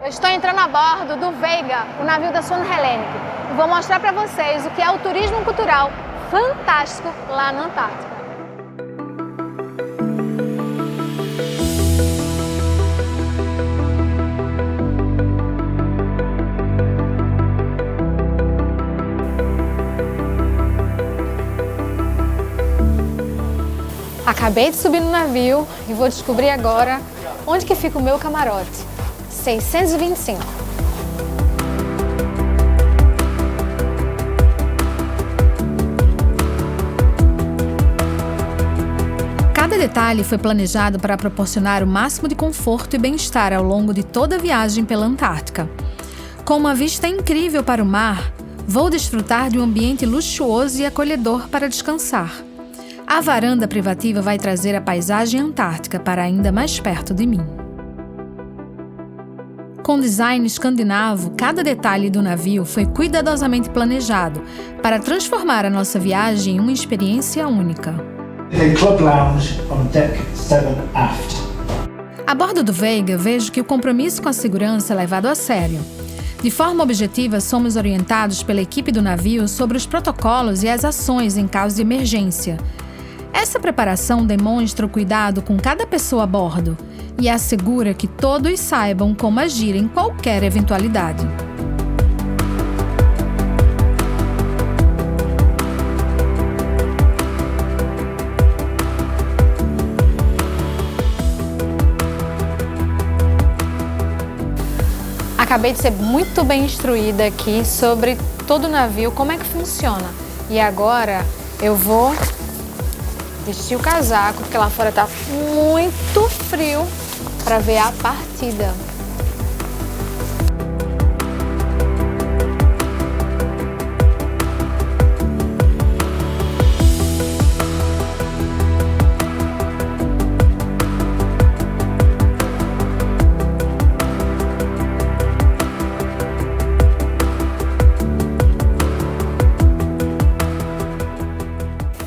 Eu estou entrando a bordo do Vega, o navio da Swan Hellenic, e vou mostrar para vocês o que é o turismo cultural fantástico lá na Antártica. Acabei de subir no navio e vou descobrir agora onde que fica o meu camarote. 625. Cada detalhe foi planejado para proporcionar o máximo de conforto e bem-estar ao longo de toda a viagem pela Antártica. Com uma vista incrível para o mar, vou desfrutar de um ambiente luxuoso e acolhedor para descansar. A varanda privativa vai trazer a paisagem antártica para ainda mais perto de mim. Com design escandinavo, cada detalhe do navio foi cuidadosamente planejado para transformar a nossa viagem em uma experiência única. The Club Lounge on Deck 7 aft. A bordo do Vega, vejo que o compromisso com a segurança é levado a sério. De forma objetiva, somos orientados pela equipe do navio sobre os protocolos e as ações em caso de emergência. Essa preparação demonstra o cuidado com cada pessoa a bordo e assegura que todos saibam como agir em qualquer eventualidade. Acabei de ser muito bem instruída aqui sobre todo o navio, como é que funciona. E agora eu vou vestir o casaco, porque lá fora tá muito frio, para ver a partida.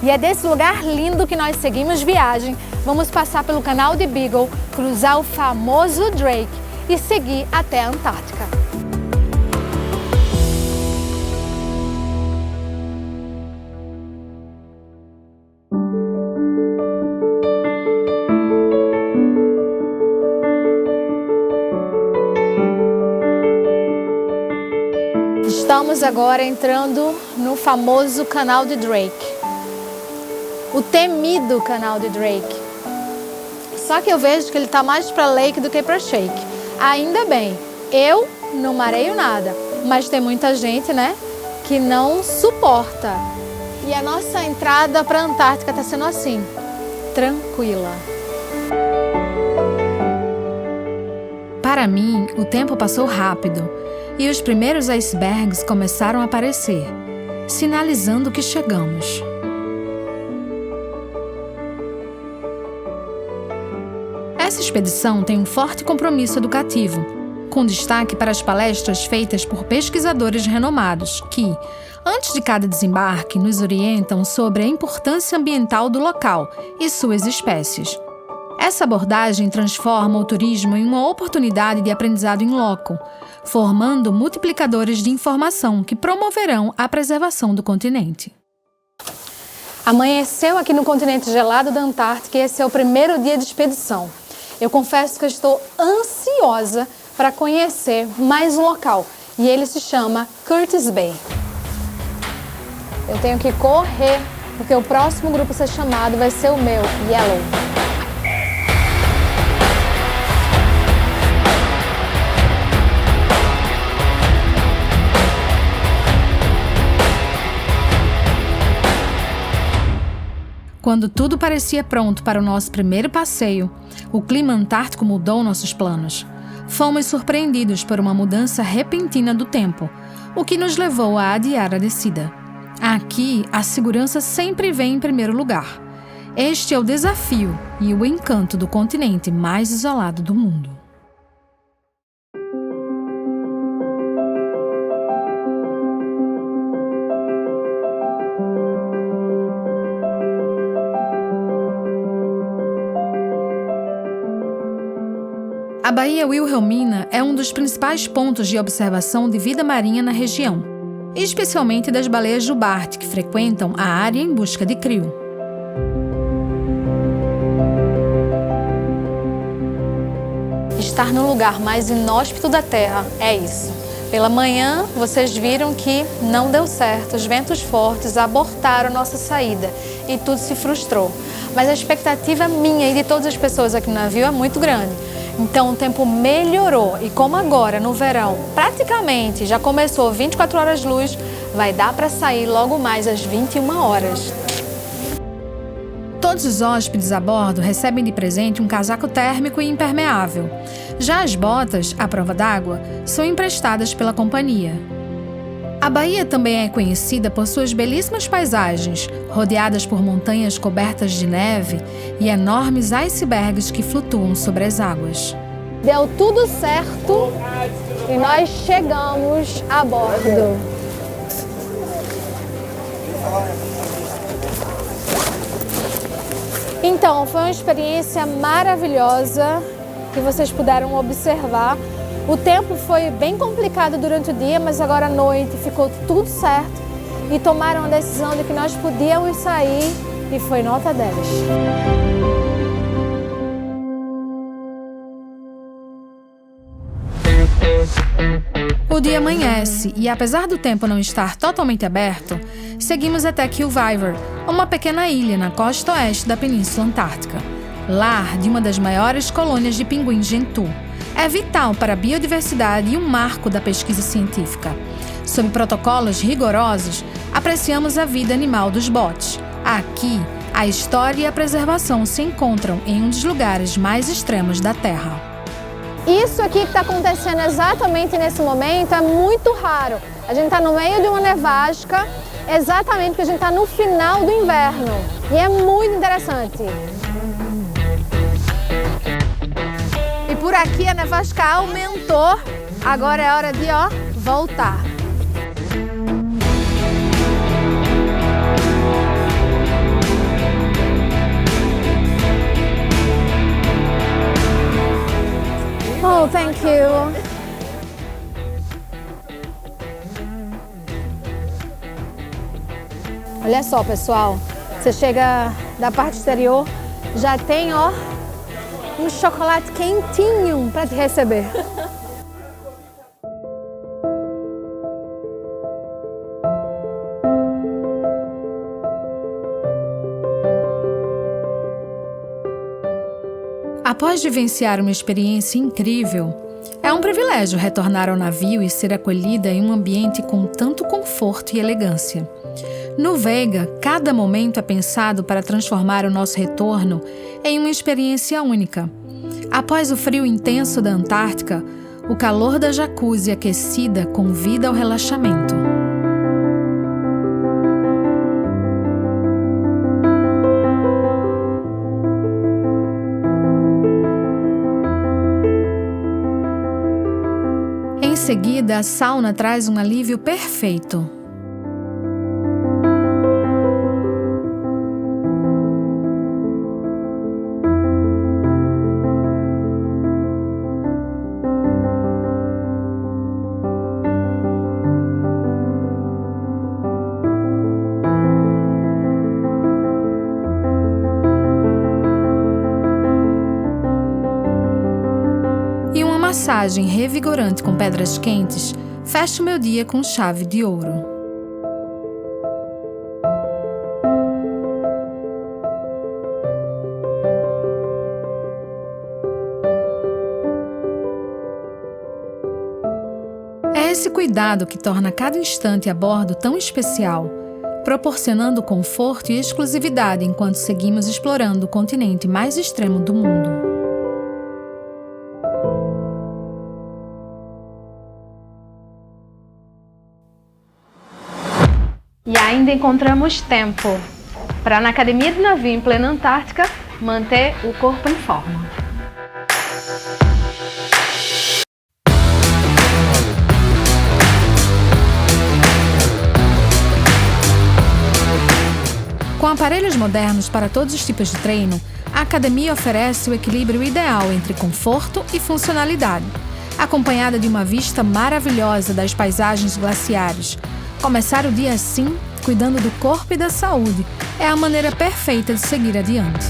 E é desse lugar lindo que nós seguimos viagem. Vamos passar pelo canal de Beagle, cruzar o famoso Drake e seguir até a Antártica. Estamos agora entrando no famoso canal de Drake. O temido canal de Drake. Só que eu vejo que ele está mais para Lake do que para Shake. Ainda bem, eu não mareio nada, mas tem muita gente, né, que não suporta. E a nossa entrada para a Antártica está sendo assim, tranquila. Para mim, o tempo passou rápido e os primeiros icebergs começaram a aparecer, sinalizando que chegamos. Essa expedição tem um forte compromisso educativo, com destaque para as palestras feitas por pesquisadores renomados que, antes de cada desembarque, nos orientam sobre a importância ambiental do local e suas espécies. Essa abordagem transforma o turismo em uma oportunidade de aprendizado in loco, formando multiplicadores de informação que promoverão a preservação do continente. Amanheceu aqui no continente gelado da Antártica e esse é o primeiro dia de expedição. Eu confesso que eu estou ansiosa para conhecer mais um local e ele se chama Curtis Bay. Eu tenho que correr porque o próximo grupo a ser chamado vai ser o meu, Yellow. Quando tudo parecia pronto para o nosso primeiro passeio, o clima antártico mudou nossos planos. Fomos surpreendidos por uma mudança repentina do tempo, o que nos levou a adiar a descida. Aqui, a segurança sempre vem em primeiro lugar. Este é o desafio e o encanto do continente mais isolado do mundo. A A Baía Wilhelmina é um dos principais pontos de observação de vida marinha na região, especialmente das baleias jubarte que frequentam a área em busca de crio. Estar no lugar mais inóspito da Terra é isso. Pela manhã, vocês viram que não deu certo, os ventos fortes abortaram nossa saída e tudo se frustrou. Mas a expectativa minha e de todas as pessoas aqui no navio é muito grande. Então o tempo melhorou e como agora, no verão, praticamente já começou 24 horas de luz, vai dar para sair logo mais às 21 horas. Todos os hóspedes a bordo recebem de presente um casaco térmico e impermeável. Já as botas, à prova d'água, são emprestadas pela companhia. A baía também é conhecida por suas belíssimas paisagens, rodeadas por montanhas cobertas de neve e enormes icebergs que flutuam sobre as águas. Deu tudo certo e nós chegamos a bordo. Então, foi uma experiência maravilhosa que vocês puderam observar. O tempo foi bem complicado durante o dia, mas agora à noite ficou tudo certo e tomaram a decisão de que nós podíamos sair e foi nota 10. O dia amanhece e, apesar do tempo não estar totalmente aberto, seguimos até Killviver, uma pequena ilha na costa oeste da Península Antártica, lar de uma das maiores colônias de pinguins gentoo. É vital para a biodiversidade e um marco da pesquisa científica. Sob protocolos rigorosos, apreciamos a vida animal dos botes. Aqui, a história e a preservação se encontram em um dos lugares mais extremos da Terra. Isso aqui que está acontecendo exatamente nesse momento é muito raro. A gente está no meio de uma nevasca, exatamente porque a gente está no final do inverno. E é muito interessante. E por aqui a nevasca aumentou, agora é hora de voltar. Oh, thank you. Olha só, pessoal, você chega da parte exterior, já tem, um chocolate quentinho para te receber. Após vivenciar uma experiência incrível, é um privilégio retornar ao navio e ser acolhida em um ambiente com tanto conforto e elegância. No Vega, cada momento é pensado para transformar o nosso retorno em uma experiência única. Após o frio intenso da Antártica, o calor da jacuzzi aquecida convida ao relaxamento. Em seguida, a sauna traz um alívio perfeito. Massagem revigorante com pedras quentes fecha o meu dia com chave de ouro. É esse cuidado que torna cada instante a bordo tão especial, proporcionando conforto e exclusividade enquanto seguimos explorando o continente mais extremo do mundo. E ainda encontramos tempo para, na academia de navio em plena Antártica, manter o corpo em forma. Com aparelhos modernos para todos os tipos de treino, a academia oferece o equilíbrio ideal entre conforto e funcionalidade, acompanhada de uma vista maravilhosa das paisagens glaciares. Começar o dia assim, cuidando do corpo e da saúde, é a maneira perfeita de seguir adiante.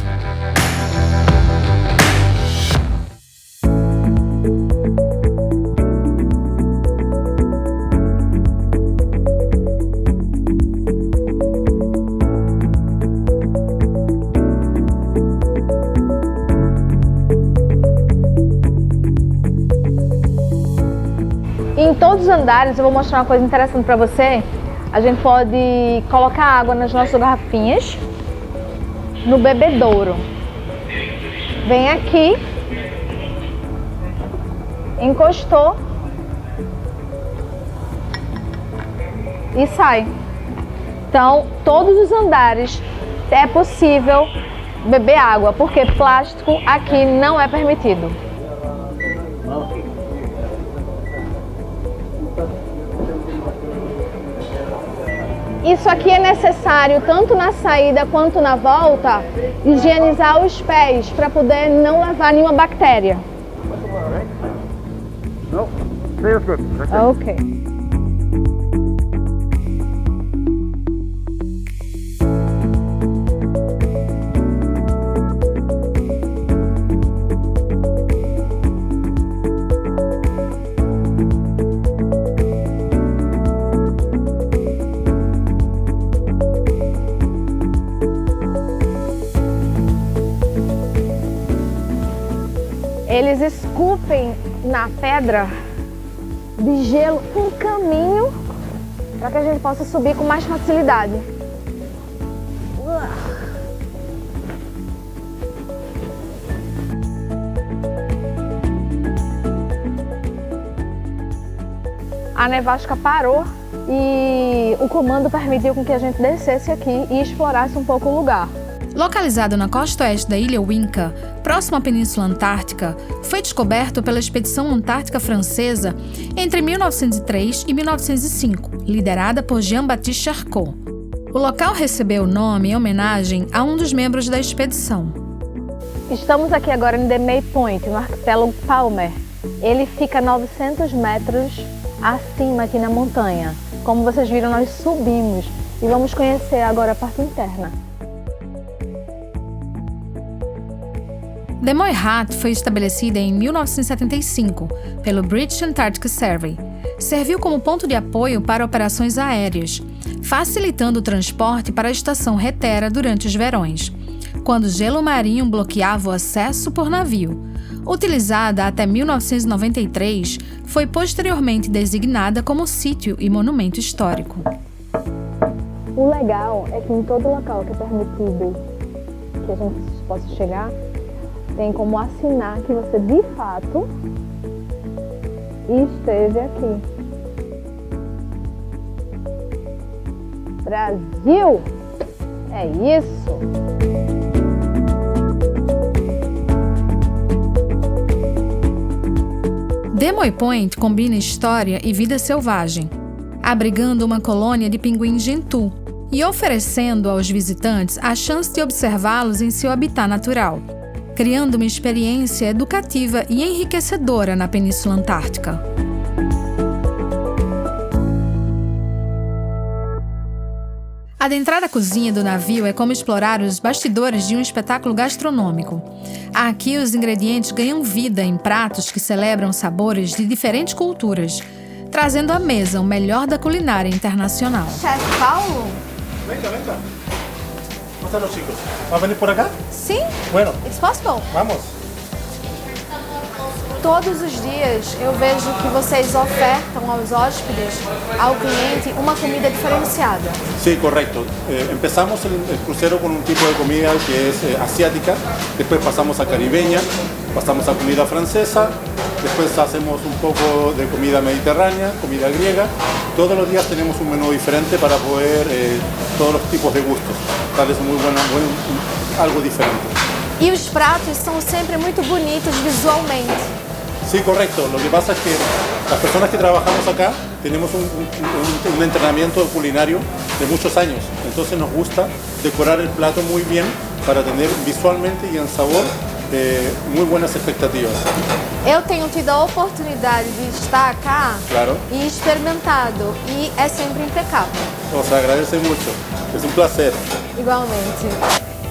Em todos os andares, eu vou mostrar uma coisa interessante para você. A gente pode colocar água nas nossas garrafinhas no bebedouro. Vem aqui, encostou e sai. Então, todos os andares é possível beber água, porque plástico aqui não é permitido. Isso aqui é necessário, tanto na saída quanto na volta, higienizar os pés para poder não levar nenhuma bactéria. No, feels good. Ok. Eles esculpem na pedra de gelo um caminho para que a gente possa subir com mais facilidade. A nevasca parou e o comando permitiu com que a gente descesse aqui e explorasse um pouco o lugar. Localizado na costa oeste da ilha Winca, próximo à Península Antártica, foi descoberto pela Expedição Antártica Francesa entre 1903 e 1905, liderada por Jean-Baptiste Charcot. O local recebeu o nome em homenagem a um dos membros da expedição. Estamos aqui agora em Demey Point, no arquipélago Palmer. Ele fica a 900 metros acima aqui na montanha. Como vocês viram, nós subimos e vamos conhecer agora a parte interna. Demoi Hat foi estabelecida em 1975 pelo British Antarctic Survey. Serviu como ponto de apoio para operações aéreas, facilitando o transporte para a estação Retera durante os verões, quando o gelo marinho bloqueava o acesso por navio. Utilizada até 1993, foi posteriormente designada como sítio e monumento histórico. O legal é que em todo local que é permitido que a gente possa chegar, tem como assinar que você de fato esteve aqui. Brasil! É isso! Demoi Point combina história e vida selvagem, abrigando uma colônia de pinguins gentoo e oferecendo aos visitantes a chance de observá-los em seu habitat natural, criando uma experiência educativa e enriquecedora na Península Antártica. Adentrar a cozinha do navio é como explorar os bastidores de um espetáculo gastronômico. Aqui os ingredientes ganham vida em pratos que celebram sabores de diferentes culturas, trazendo à mesa o melhor da culinária internacional. Chefe Paulo? Venga. ¿Cómo están los chicos? ¿Va a venir por acá? Sim, Bueno, it's possible. vamos. Todos os dias eu vejo que vocês ofertam aos hóspedes, ao cliente, uma comida diferenciada. Sí, correcto. Empezamos el crucero con un tipo de comida que es asiática, después pasamos a caribeña, pasamos a comida francesa, después hacemos un poco de comida mediterránea, comida griega. Todos los días tenemos un menú diferente para poder todos los tipos de gustos, darles algo diferente. E os pratos são sempre muito bonitos visualmente. Sí, correcto. Lo que pasa es que las personas que trabajamos acá tenemos un entrenamiento culinario de muchos años. entonces nos gusta decorar el plato muy bien para tener visualmente y en sabor muy buenas expectativas. Eu tenho tido a oportunidade de estar cá Claro. e experimentado, e é sempre impecável. Os agradece mucho, es un placer. Igualmente.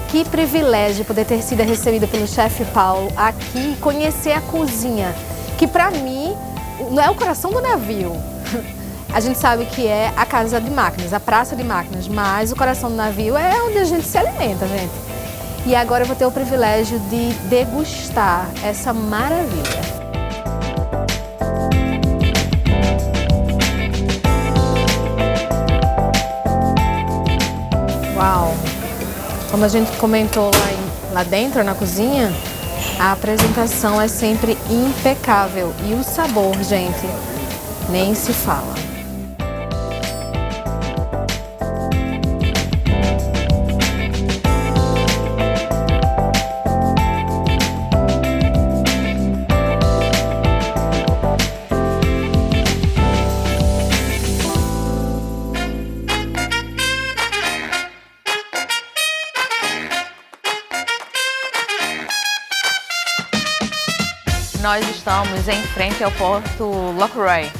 Que privilégio poder ter sido recebido pelo chefe Paulo aqui e conhecer a cozinha, que para mim não é o coração do navio. A gente sabe que é a casa de máquinas, a praça de máquinas, mas o coração do navio é onde a gente se alimenta, gente. E agora eu vou ter o privilégio de degustar essa maravilha. Uau! Como a gente comentou lá dentro, na cozinha, a apresentação é sempre impecável. E o sabor, gente, nem se fala. Nós estamos em frente ao porto Lockroy,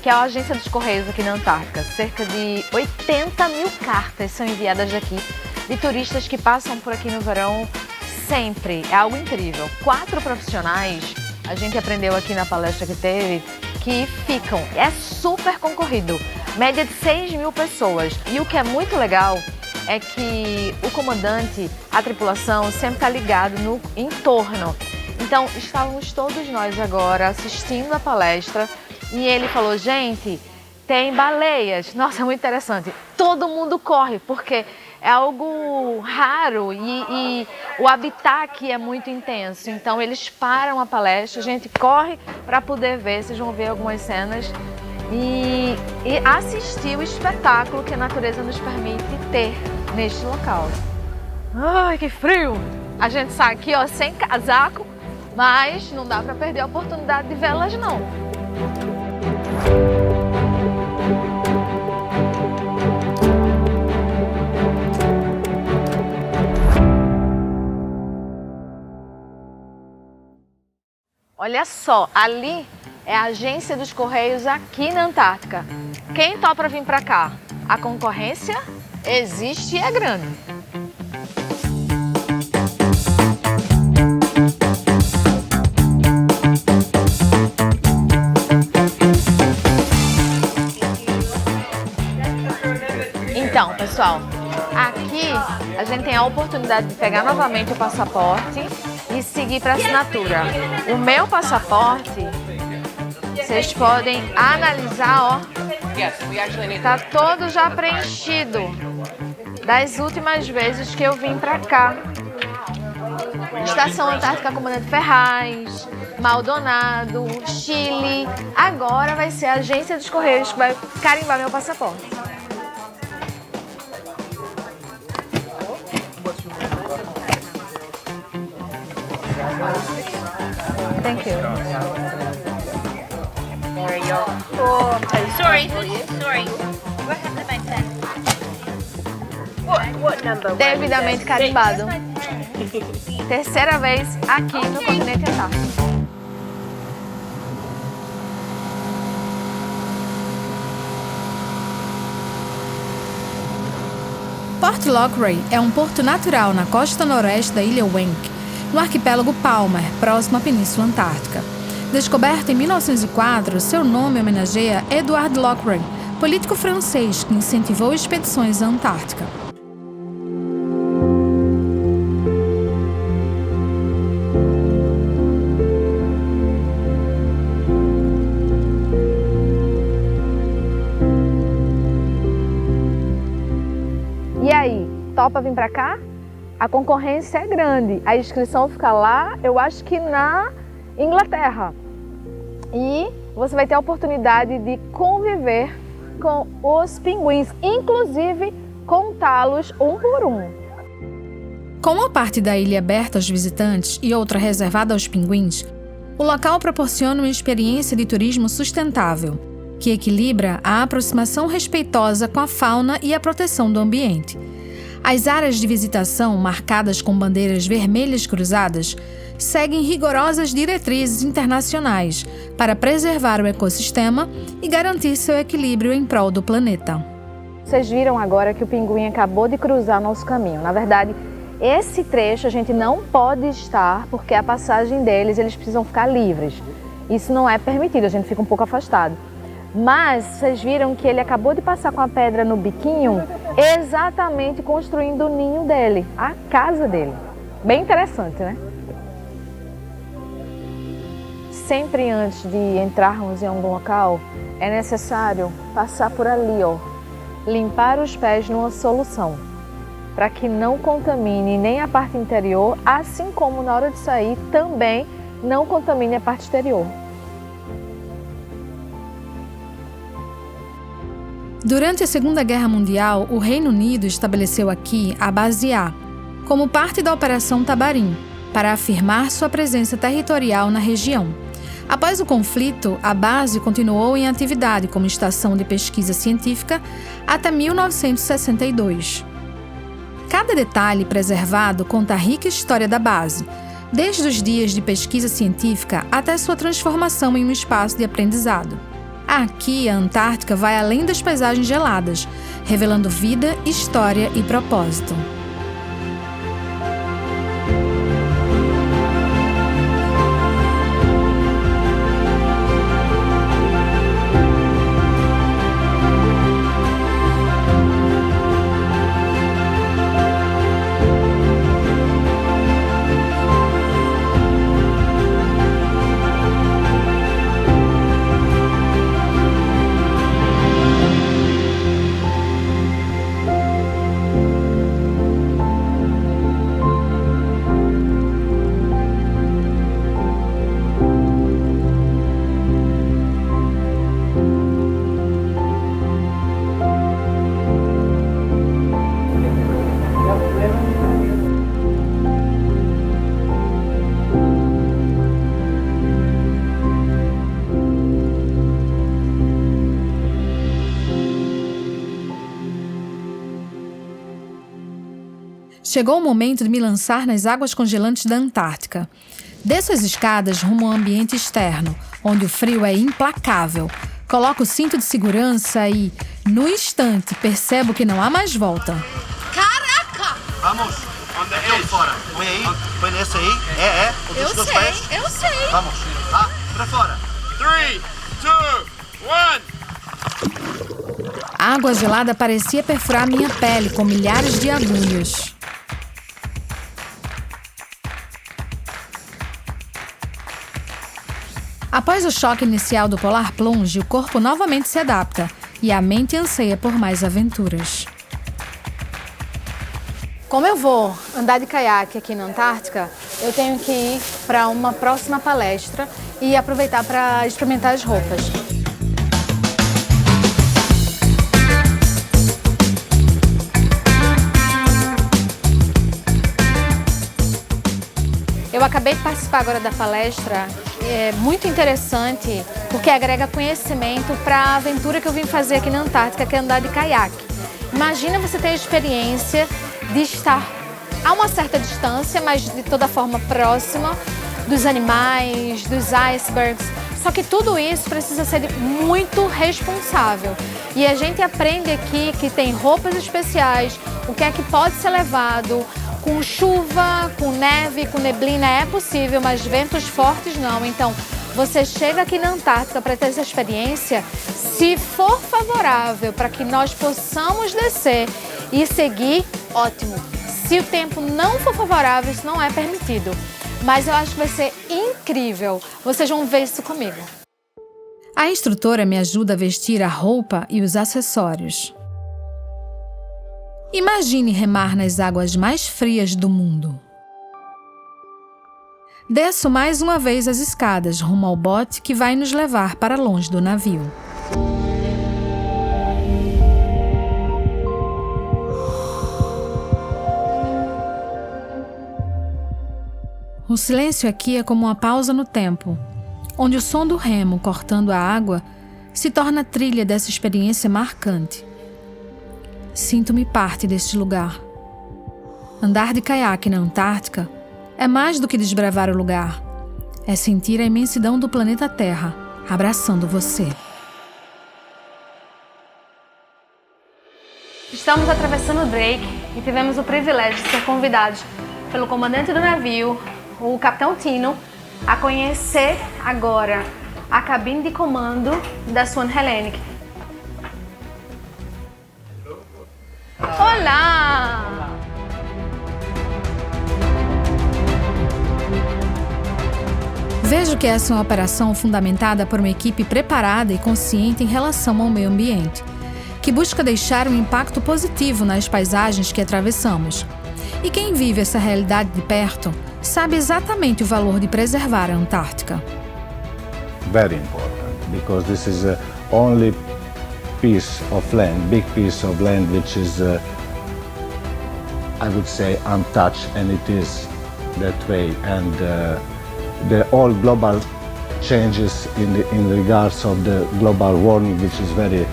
que é a agência dos Correios aqui na Antártica. Cerca de 80 mil cartas são enviadas daqui de turistas que passam por aqui no verão sempre. É algo incrível. 4 profissionais, a gente aprendeu aqui na palestra que teve, que ficam. É super concorrido, média de 6 mil pessoas. E o que é muito legal é que o comandante, a tripulação, sempre está ligado no entorno. Então, estávamos todos nós agora assistindo a palestra e ele falou, gente, tem baleias. Nossa, é muito interessante. Todo mundo corre, porque é algo raro e o habitat aqui é muito intenso. Então, eles param a palestra, a gente corre para poder ver, vocês vão ver algumas cenas e assistir o espetáculo que a natureza nos permite ter neste local. Ai, que frio! A gente sai aqui, ó, sem casaco, mas não dá para perder a oportunidade de vê-las, não. Olha só, ali é a agência dos Correios aqui na Antártica. Quem topa vir para cá? A concorrência existe e é grande. Então, pessoal, aqui a gente tem a oportunidade de pegar novamente o passaporte e seguir para a assinatura. O meu passaporte, vocês podem analisar, ó, tá todo já preenchido das últimas vezes que eu vim para cá. Estação Antártica Comandante Ferraz, Maldonado, Chile. Agora vai ser a agência dos Correios que vai carimbar meu passaporte. Thank you. There you go. Oh, sorry. What happened to my pen? What number? Devidamente carimbado. Terceira vez aqui no continente antártico. Port Lockroy é um porto natural na costa noroeste da ilha Wenck, no arquipélago Palmer, próximo à Península Antártica. Descoberto em 1904, seu nome homenageia Edward Lockroy, político francês que incentivou expedições à Antártica. E aí, topa vir para cá? A concorrência é grande, a inscrição fica lá, eu acho que na Inglaterra. E você vai ter a oportunidade de conviver com os pinguins, inclusive contá-los um por um. Com uma parte da ilha aberta aos visitantes e outra reservada aos pinguins, o local proporciona uma experiência de turismo sustentável. que equilibra a aproximação respeitosa com a fauna e a proteção do ambiente. As áreas de visitação, marcadas com bandeiras vermelhas cruzadas, seguem rigorosas diretrizes internacionais para preservar o ecossistema e garantir seu equilíbrio em prol do planeta. Vocês viram agora que o pinguim acabou de cruzar nosso caminho. Na verdade, esse trecho a gente não pode estar porque a passagem deles, eles precisam ficar livres. Isso não é permitido, a gente fica um pouco afastado. Mas vocês viram que ele acabou de passar com a pedra no biquinho, exatamente construindo o ninho dele, a casa dele. Bem interessante, né? Sempre antes de entrarmos em algum local, é necessário passar por ali, ó, limpar os pés numa solução, para que não contamine nem a parte interior, assim como na hora de sair também não contamine a parte exterior. Durante a Segunda Guerra Mundial, o Reino Unido estabeleceu aqui a Base A, como parte da Operação Tabarim, para afirmar sua presença territorial na região. Após o conflito, a base continuou em atividade como estação de pesquisa científica até 1962. Cada detalhe preservado conta a rica história da base, desde os dias de pesquisa científica até sua transformação em um espaço de aprendizado. Aqui, a Antártica vai além das paisagens geladas, revelando vida, história e propósito. Chegou o momento de me lançar nas águas congelantes da Antártica. Desço as escadas rumo ao ambiente externo, onde o frio é implacável. Coloco o cinto de segurança e, no instante, percebo que não há mais volta. Caraca! Vamos! Aí fora. Põe aí. Põe nesse aí. Eu sei. Vamos. Pra fora. 3, 2, 1. A água gelada parecia perfurar minha pele com milhares de agulhas. Após o choque inicial do Polar Plunge, o corpo novamente se adapta e a mente anseia por mais aventuras. Como eu vou andar de caiaque aqui na Antártica, eu tenho que ir para uma próxima palestra e aproveitar para experimentar as roupas. Eu acabei de participar agora da palestra, é muito interessante porque agrega conhecimento para a aventura que eu vim fazer aqui na Antártica, que é andar de caiaque. Imagina você ter a experiência de estar a uma certa distância, mas de toda forma próxima dos animais, dos icebergs. Só que tudo isso precisa ser muito responsável. E a gente aprende aqui que tem roupas especiais, o que é que pode ser levado. Com chuva, com neve, com neblina é possível, mas ventos fortes não. Então, você chega aqui na Antártica para ter essa experiência, se for favorável para que nós possamos descer e seguir, ótimo. Se o tempo não for favorável, isso não é permitido. Mas eu acho que vai ser incrível. Vocês vão ver isso comigo. A instrutora me ajuda a vestir a roupa e os acessórios. Imagine remar nas águas mais frias do mundo. Desço mais uma vez as escadas rumo ao bote que vai nos levar para longe do navio. O silêncio aqui é como uma pausa no tempo, onde o som do remo cortando a água se torna a trilha dessa experiência marcante. Sinto-me parte deste lugar. Andar de caiaque na Antártica é mais do que desbravar o lugar. É sentir a imensidão do planeta Terra abraçando você. Estamos atravessando Drake e tivemos o privilégio de ser convidados pelo comandante do navio, o capitão Tino, a conhecer agora a cabine de comando da Swan Hellenic. Olá! Vejo que essa é uma operação fundamentada por uma equipe preparada e consciente em relação ao meio ambiente, que busca deixar um impacto positivo nas paisagens que atravessamos. E quem vive essa realidade de perto sabe exatamente o valor de preservar a Antártica. Very important, because this is the only piece of land, big piece of land, which is, I would say, untouched, and it is that way. And the all global changes in regards of the global warming, which is very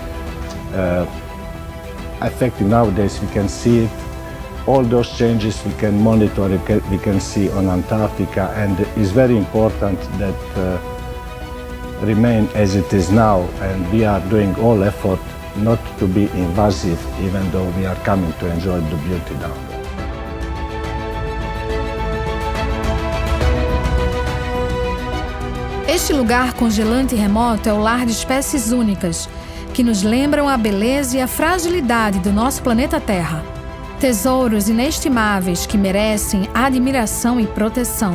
effective nowadays. We can see it. All those changes we can monitor, we can see on Antarctica, and it's very important that remain as it is now, and we are doing all effort not to be invasive, even though we are coming to enjoy the beauty down there. Este lugar congelante e remoto é o lar de espécies únicas, que nos lembram a beleza e a fragilidade do nosso planeta Terra. Tesouros inestimáveis que merecem admiração e proteção.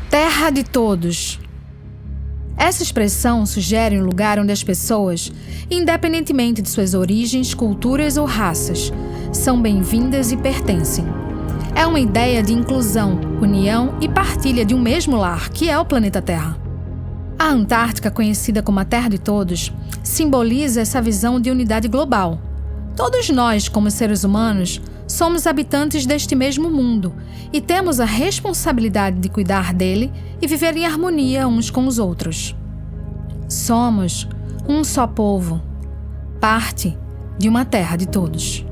Terra de todos. Essa expressão sugere um lugar onde as pessoas, independentemente de suas origens, culturas ou raças, são bem-vindas e pertencem. É uma ideia de inclusão, união e partilha de um mesmo lar, que é o planeta Terra. A Antártica, conhecida como a Terra de Todos, simboliza essa visão de unidade global. Todos nós, como seres humanos, somos habitantes deste mesmo mundo e temos a responsabilidade de cuidar dele e viver em harmonia uns com os outros. Somos um só povo, parte de uma terra de todos.